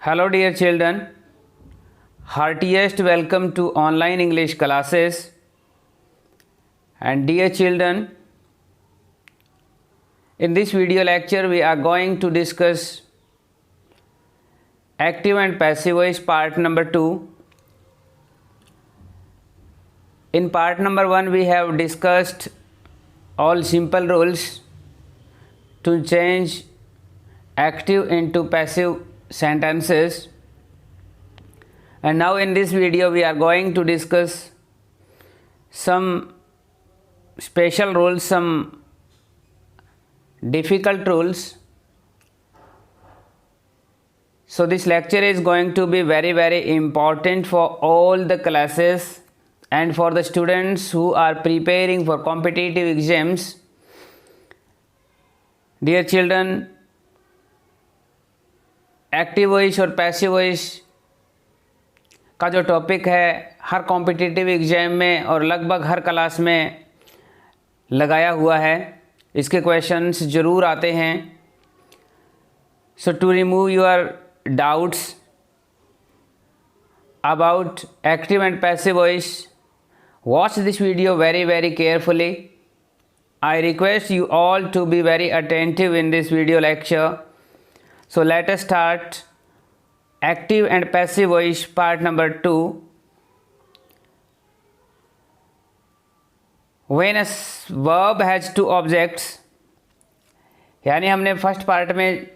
Hello dear children, heartiest welcome to online English classes. And dear children, in this video lecture we are going to discuss active and passive voice part number 2. In part number 1 we have discussed all simple rules to change active into passive sentences, and now in this video we are going to discuss some special rules, some difficult rules. So this lecture is going to be very important for all the classes and for the students who are preparing for competitive exams. Dear children, active voice और passive voice का जो topic है हर competitive exam में और लगभग हर class में लगाया हुआ है, इसके क्वेश्चंस ज़रूर आते हैं. So to remove your doubts about active and passive voice, watch this video very carefully. I request you all to be very attentive in this video lecture. So let us start active and passive voice part number 2. When a verb has two objects, यानी हमने first part में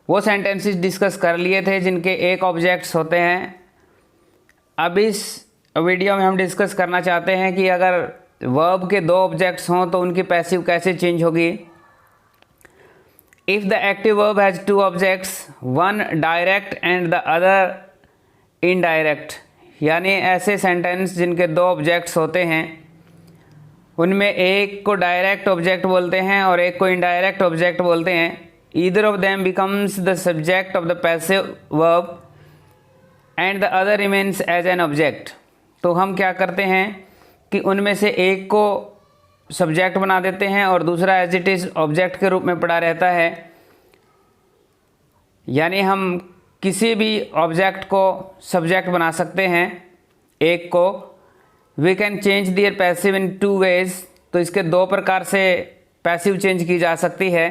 वो sentences discuss कर लिए थे जिनके एक objects होते हैं. अब इस वीडियो में हम डिस्कस करना चाहते हैं कि अगर वर्ब के दो ऑब्जेक्ट्स हों तो उनकी पैसिव कैसे चेंज होगी. If the active verb has two objects, one direct and the other indirect, यानी ऐसे सेंटेंस जिनके दो ऑब्जेक्ट्स होते हैं उनमें एक को डायरेक्ट ऑब्जेक्ट बोलते हैं और एक को इनडायरेक्ट ऑब्जेक्ट बोलते हैं. Either of them becomes the subject of the passive verb and the other remains as an object. तो हम क्या करते हैं कि उनमें से एक को सब्जेक्ट बना देते हैं और दूसरा एज इट इज़ ऑब्जेक्ट के रूप में पड़ा रहता है. यानी हम किसी भी ऑब्जेक्ट को सब्जेक्ट बना सकते हैं एक को. We can change their passive in two ways, तो इसके दो प्रकार से पैसिव चेंज की जा सकती है.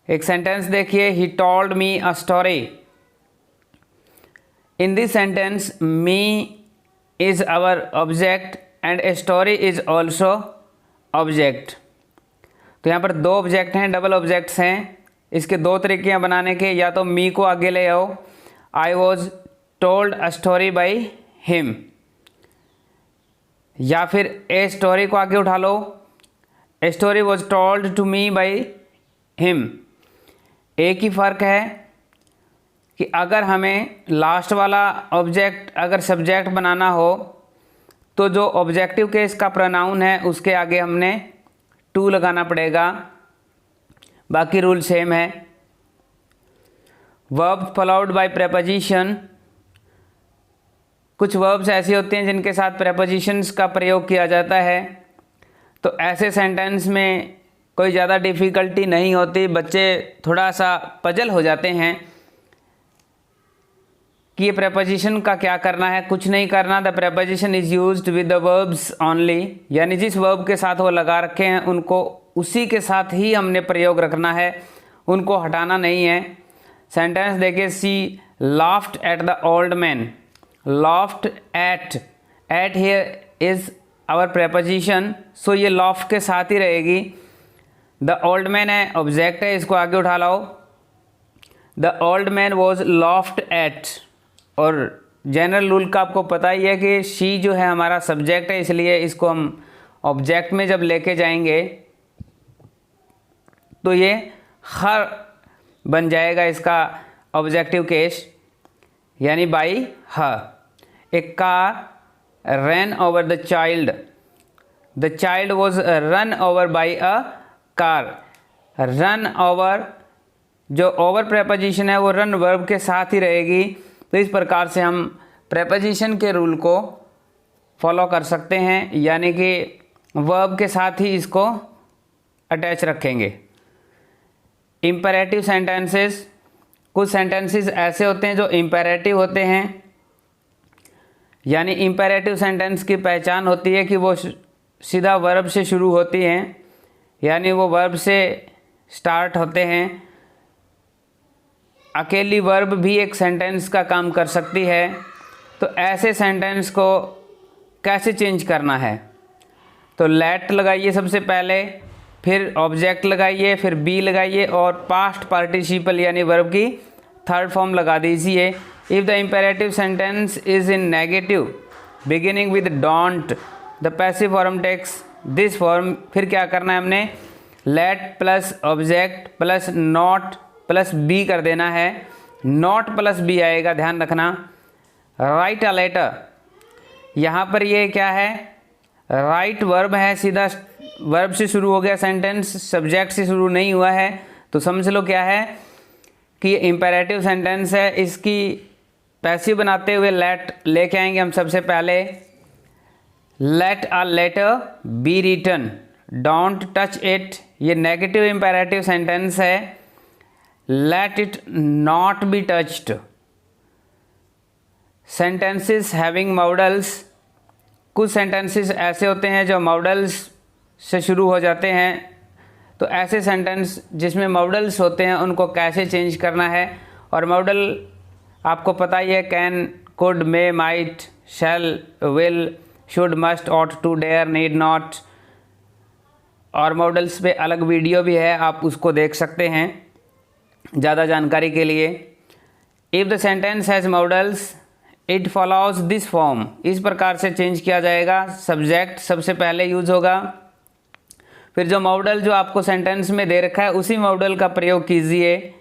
एक सेंटेंस देखिए, he told me a story. In this sentence me is our object and a story is also object. तो यहाँ पर दो ऑब्जेक्ट हैं, डबल ऑब्जेक्ट्स हैं. इसके दो तरीके हैं बनाने के, या तो मी को आगे ले आओ, I was told a story by him, या फिर ए स्टोरी को आगे उठा लो, a story was told to me by him. एक ही फ़र्क है कि अगर हमें लास्ट वाला ऑब्जेक्ट अगर सब्जेक्ट बनाना हो तो जो ऑब्जेक्टिव केस का प्रोनाउन है उसके आगे हमने टू लगाना पड़ेगा. बाकी रूल सेम है. वर्ब फॉलोड बाय प्रेपोजिशन, कुछ वर्ब्स ऐसी होती हैं जिनके साथ प्रेपोजिशंस का प्रयोग किया जाता है. तो ऐसे सेंटेंस में कोई ज़्यादा डिफ़िकल्टी नहीं होती. बच्चे थोड़ा सा पजल हो जाते हैं कि ये प्रेपोजिशन का क्या करना है. कुछ नहीं करना. The preposition is used with the verbs only, यानी जिस वर्ब के साथ वो लगा रखे हैं उनको उसी के साथ ही हमने प्रयोग रखना है, उनको हटाना नहीं है. सेंटेंस देखिए, she laughed at the old man. Laughed at here is our preposition, so ये लाफ्ड के साथ ही रहेगी. द ओल्ड मैन है, ऑब्जेक्ट है, इसको आगे उठा लाओ. The old man was laughed at. और जनरल रूल का आपको पता ही है कि शी जो है हमारा सब्जेक्ट है, इसलिए इसको हम ऑब्जेक्ट में जब लेके जाएंगे तो ये हर बन जाएगा इसका ऑब्जेक्टिव केस, यानी by her. A car run over the child. The child was run over by a car. Run over, जो ओवर प्रेपोजिशन है वो रन वर्ब के साथ ही रहेगी. तो इस प्रकार से हम प्रेपोजिशन के रूल को फॉलो कर सकते हैं, यानी कि वर्ब के साथ ही इसको अटैच रखेंगे. इम्पेरेटिव सेंटेंसेस कुछ सेंटेंसेस ऐसे होते हैं जो इम्पेरेटिव होते हैं, यानी इम्पेरेटिव सेंटेंस की पहचान होती है कि वो सीधा वर्ब से शुरू होती हैं, यानी वो वर्ब से स्टार्ट होते हैं। अकेली वर्ब भी एक सेंटेंस का काम कर सकती है। तो ऐसे सेंटेंस को कैसे चेंज करना है, तो लेट लगाइए सबसे पहले, फिर ऑब्जेक्ट लगाइए, फिर बी लगाइए और पास्ट पार्टिसिपल यानी वर्ब की थर्ड फॉर्म लगा दीजिए। If the imperative sentence is in negative beginning with don't, the passive form takes this form. फिर क्या करना है, हमने let plus object plus not plus be कर देना है। नॉट प्लस बी आएगा, ध्यान रखना। राइट अ लेटर, यहाँ पर ये क्या है, राइट वर्ब है, सीधा वर्ब से शुरू हो गया सेंटेंस, सब्जेक्ट से शुरू नहीं हुआ है। तो समझ लो क्या है कि ये इम्पेरेटिव सेंटेंस है। इसकी पैसिव बनाते हुए लेट लेके आएंगे हम सबसे पहले। Let a letter be written, don't touch it, ये नेगेटिव इम्पेरेटिव सेंटेंस है। Let it not be touched. Sentences having modals, कुछ सेंटेंसेस ऐसे होते हैं जो मॉडल्स से शुरू हो जाते हैं। तो ऐसे सेंटेंस जिसमें मॉडल्स होते हैं उनको कैसे चेंज करना है। और मॉडल आपको पता ही है, can, could, may, might, shall, will, should, must, ought, to, dare, need not. और मॉडल्स पे अलग वीडियो भी है, आप उसको देख सकते हैं ज़्यादा जानकारी के लिए। If the sentence has models it follows this form, इस प्रकार से चेंज किया जाएगा। सब्जेक्ट सबसे पहले यूज होगा, फिर जो मॉडल जो आपको सेंटेंस में दे रखा है उसी मॉडल का प्रयोग कीजिए,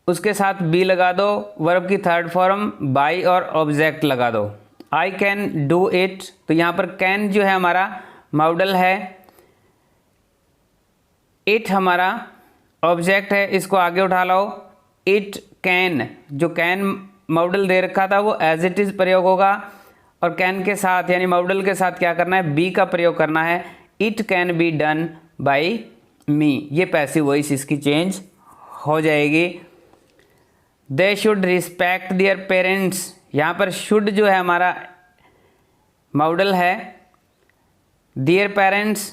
उसके साथ बी लगा दो, वर्ब की थर्ड फॉर्म बाई और ऑब्जेक्ट लगा दो। आई कैन डू इट, तो यहाँ पर कैन जो है हमारा मॉडल है, इट हमारा ऑब्जेक्ट है, इसको आगे उठा लो। इट कैन, जो कैन मॉडल दे रखा था वो एज इट इज़ प्रयोग होगा, और कैन के साथ यानी मॉडल के साथ क्या करना है, बी का प्रयोग करना है। It can be done by me, ये पैसिव वॉइस इसकी चेंज हो जाएगी। They should respect their parents, यहाँ पर शुड जो है हमारा मॉडल है, देयर पेरेंट्स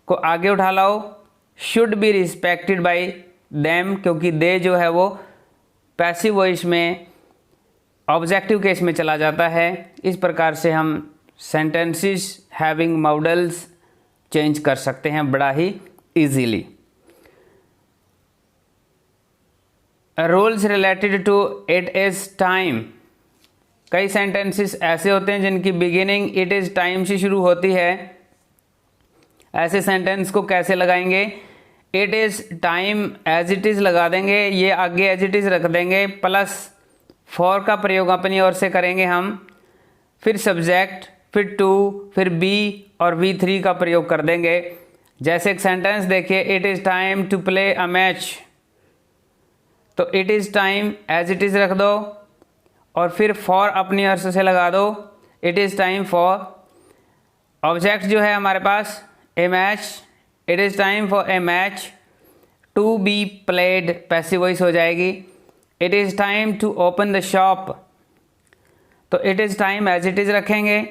को आगे उठा लाओ, should be respected by them, क्योंकि दे जो है वो पैसिव वॉइस में ऑब्जेक्टिव केस में चला जाता है। इस प्रकार से हम सेंटेंसेस हैविंग मॉडल्स चेंज कर सकते हैं बड़ा ही easily. Rules related to it is time, कई सेंटेंसेस ऐसे होते हैं जिनकी बिगिनिंग इट इज़ टाइम से शुरू होती है। ऐसे सेंटेंस को कैसे लगाएंगे, it is time as it is लगा देंगे, ये आगे एज इट इज़ रख देंगे, प्लस फॉर का प्रयोग अपनी ओर से करेंगे हम, फिर सब्जेक्ट, फिर टू, फिर बी और V3 का प्रयोग कर देंगे। जैसे एक सेंटेंस देखिए, it is time to play a match, तो it is time as it is रख दो और फिर फॉर अपनी ओर से लगा दो, it is time for. Object जो है हमारे पास a match, it is time for a match to be played, passive voice हो जाएगी। It is time to open the shop, तो it is time as it is रखेंगे।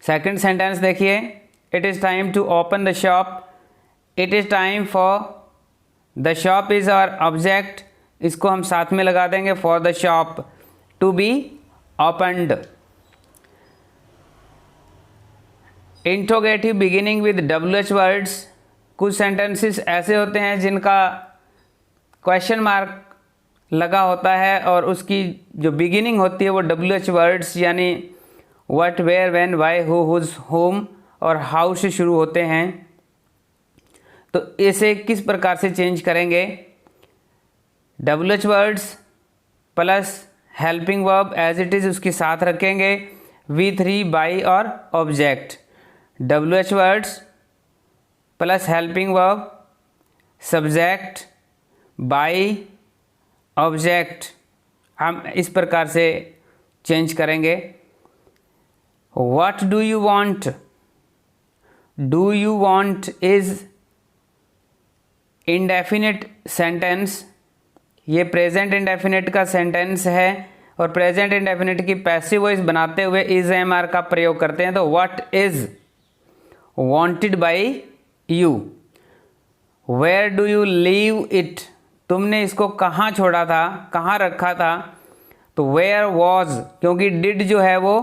Second sentence देखिए, it is time to open the shop, it is time for the shop is our object, इसको हम साथ में लगा देंगे, for the shop to be opened. Interrogative beginning with WH words, कुछ sentences ऐसे होते हैं जिनका क्वेश्चन मार्क लगा होता है और उसकी जो बिगिनिंग होती है वो WH वर्ड्स यानी what, where, when, why, who, whose, whom और हाउ से शुरू होते हैं। तो इसे किस प्रकार से चेंज करेंगे, WH words plus helping verb as it is उसके साथ रखेंगे, V3 बाई और object. WH words plus helping verb, subject, by, object, हम इस प्रकार से चेंज करेंगे। What do you want, do you want is indefinite sentence, ये प्रेजेंट इंडेफिनिट का सेंटेंस है और प्रेजेंट इंडेफिनिट की पैसिव वॉइस बनाते हुए इज एम आर का प्रयोग करते हैं। तो what is wanted by you, where do you leave it, तुमने इसको कहाँ छोड़ा था, कहाँ रखा था। तो वेयर वॉज, क्योंकि डिड जो है वो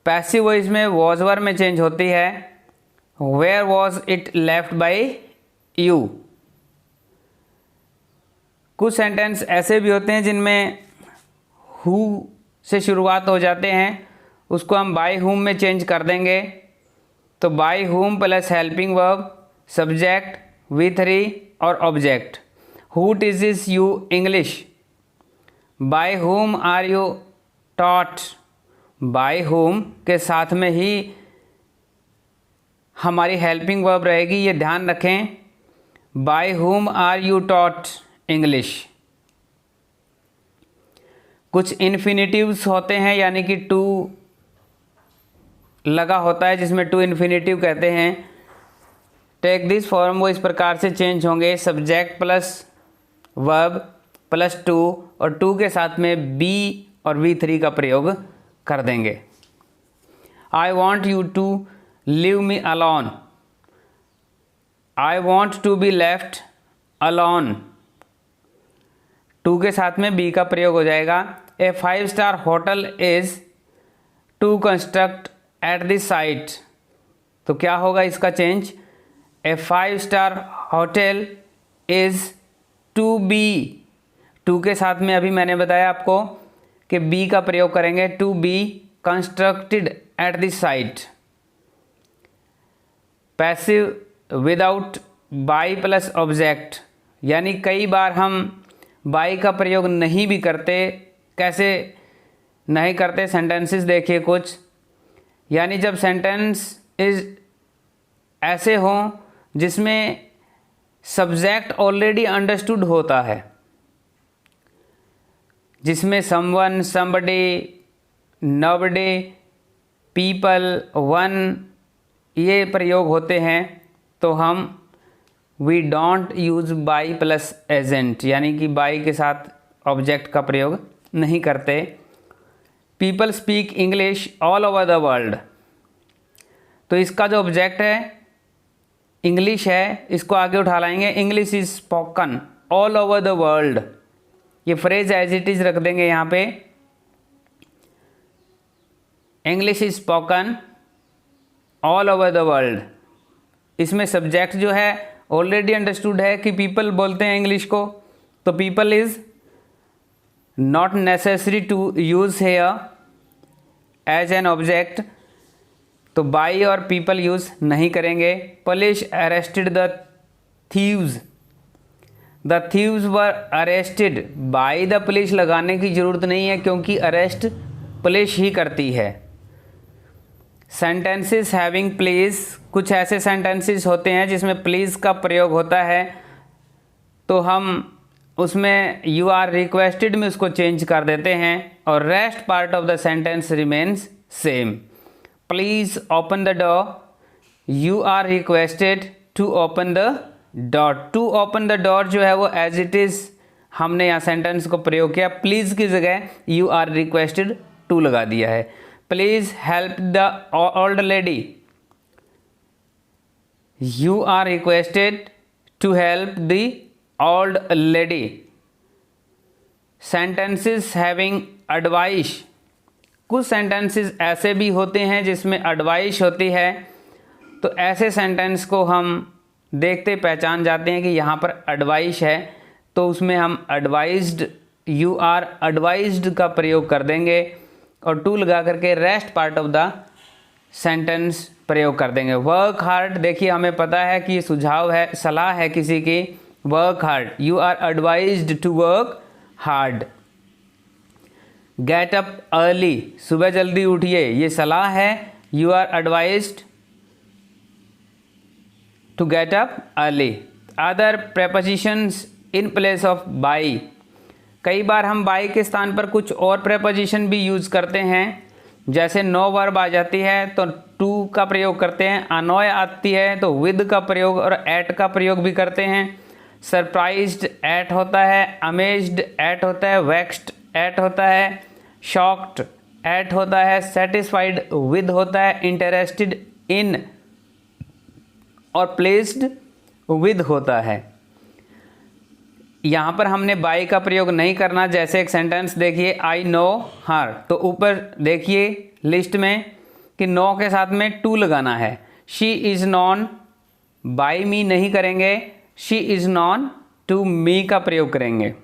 पैसिव वॉइस में वॉज वर में चेंज होती है। Where was it left by you. कुछ सेंटेंस ऐसे भी होते हैं जिनमें हु से शुरुआत हो जाते हैं, उसको हम बाय हुम में चेंज कर देंगे। तो by whom plus helping verb, subject, V3 और object. Who teaches you English, by whom are you taught. By whom के साथ में ही हमारी हेल्पिंग वर्ब रहेगी, ये ध्यान रखें। Bye whom are you taught English. कुछ इन्फिनिटिव्स होते हैं, यानी कि टू लगा होता है जिसमें टू इन्फिनिटिव कहते हैं। टेक दिस फॉर्म, वो इस प्रकार से चेंज होंगे। Subject plus verb plus two, और टू के साथ में बी और V3 का प्रयोग कर देंगे। I want you to leave me alone, I want to be left alone, to के साथ में बी का प्रयोग हो जाएगा। A five star hotel is to construct at this site, तो क्या होगा इसका change. A five star hotel is to be, to के साथ में अभी मैंने बताया आपको कि बी का प्रयोग करेंगे। To be constructed at this site. Passive without by plus object, यानी कई बार हम बाय का प्रयोग नहीं भी करते। कैसे नहीं करते, सेंटेंसेस देखिए कुछ, यानी जब सेंटेंस इज ऐसे हों जिसमें सब्जेक्ट ऑलरेडी अंडरस्टूड होता है, जिसमें someone, somebody, nobody, people, one ये प्रयोग होते हैं, तो हम we don't use by plus agent, यानी कि बाय के साथ ऑब्जेक्ट का प्रयोग नहीं करते। People speak English all over the world, तो इसका जो ऑब्जेक्ट है इंग्लिश है, इसको आगे उठा लाएंगे। English is spoken all over the world, ये फ्रेज एज इट इज रख देंगे यहाँ पे। English is spoken all over the world, इसमें सब्जेक्ट जो है ऑलरेडी अंडरस्टूड है कि पीपल बोलते हैं इंग्लिश को, तो people is not necessary to use here as an object, तो बाई और पीपल यूज नहीं करेंगे। Police arrested the thieves, the thieves were arrested, by the police लगाने की जरूरत नहीं है क्योंकि अरेस्ट पुलिस ही करती है। सेंटेंसेस हैविंग प्लीज, कुछ ऐसे सेंटेंसेस होते हैं जिसमें प्लीज का प्रयोग होता है, तो हम उसमें यू आर रिक्वेस्टेड में उसको चेंज कर देते हैं और rest part of the sentence remains same. Please open the door, you are requested to open the door. To open the door जो है वो एज इट इज हमने यहाँ सेंटेंस को प्रयोग किया, प्लीज की जगह यू आर रिक्वेस्टेड टू लगा दिया है। Please help the old lady, you are requested to help the old lady. Sentences having advice, कुछ सेंटेंसेस ऐसे भी होते हैं जिसमें एडवाइस होती है, तो ऐसे सेंटेंस को हम देखते पहचान जाते हैं कि यहाँ पर एडवाइस है, तो उसमें हम एडवाइज्ड, यू आर एडवाइज्ड का प्रयोग कर देंगे और टू लगा करके rest part of the sentence प्रयोग कर देंगे। वर्क हार्ड, देखिए हमें पता है कि ये सुझाव है, सलाह है किसी की। Work hard, you are advised to work hard. Get up early, सुबह जल्दी उठिए, ये सलाह है, you are advised to get up early. Other prepositions in place of by, कई बार हम बाई के स्थान पर कुछ और प्रेपोजिशन भी यूज़ करते हैं, जैसे नो वर्ब आ जाती है तो टू का प्रयोग करते हैं, अनोय आती है तो विद का प्रयोग और एट का प्रयोग भी करते हैं। सरप्राइज्ड एट होता है, अमेज्ड एट होता है, वेक्स्ड एट होता है, शॉक्ड एट होता है, सेटिस्फाइड विद होता है, इंटरेस्टेड इन और प्लेस्ड विद होता है। यहाँ पर हमने बाय का प्रयोग नहीं करना। जैसे एक सेंटेंस देखिए, आई नो हर, तो ऊपर देखिए लिस्ट में कि नो के साथ में टू लगाना है। She is known by me नहीं करेंगे, she is known to me का प्रयोग करेंगे।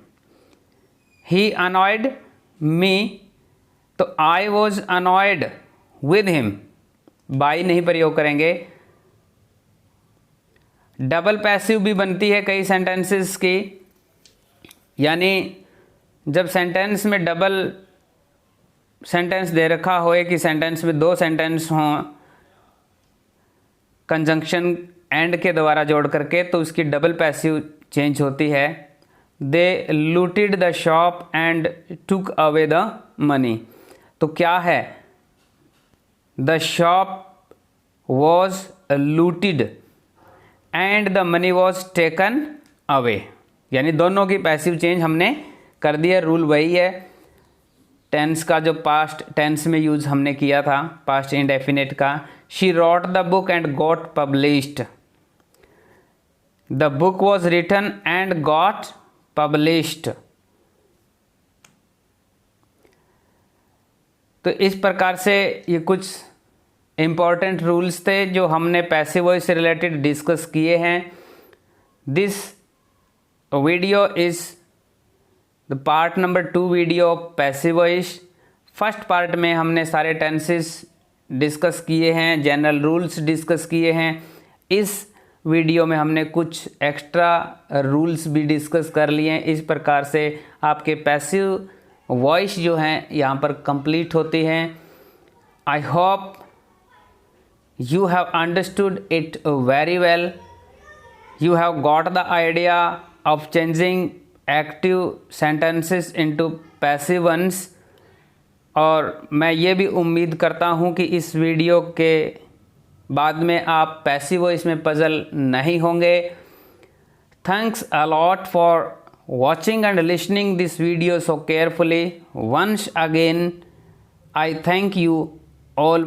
ही अनॉयड मी, तो I was annoyed with him, by नहीं प्रयोग करेंगे। डबल पैसिव भी बनती है कई सेंटेंसेस की, यानी जब सेंटेंस में डबल सेंटेंस दे रखा हो कि सेंटेंस में दो सेंटेंस हों कंजंक्शन एंड के द्वारा जोड़ करके, तो उसकी डबल पैसिव चेंज होती है। They looted the shop and took away the money, तो क्या है, the shop was looted and the money was taken away, यानी दोनों की पैसिव चेंज हमने कर दिया। रूल वही है, टेंस का जो पास्ट टेंस में यूज हमने किया था, पास्ट इंडेफिनिट का। She wrote the book and got published, the book was written and got published. तो इस प्रकार से ये कुछ इम्पॉर्टेंट रूल्स थे जो हमने पैसिव वॉइस से रिलेटेड डिस्कस किए हैं। This video is the part number 2 video of passive voice. First part में हमने सारे टेंसेस डिस्कस किए हैं, जनरल रूल्स डिस्कस किए हैं। इस वीडियो में हमने कुछ एक्स्ट्रा रूल्स भी डिस्कस कर लिए हैं। इस प्रकार से आपके पैसिव वॉइस जो हैं यहाँ पर कंप्लीट होती हैं। I hope you have understood it very well. You have got the idea of changing active sentences into passive ones, और मैं ये भी उम्मीद करता हूँ कि इस वीडियो के बाद में आप पैसिव वॉइस में पजल नहीं होंगे। Thanks a lot for watching and listening this video so carefully. Once again, I thank you all.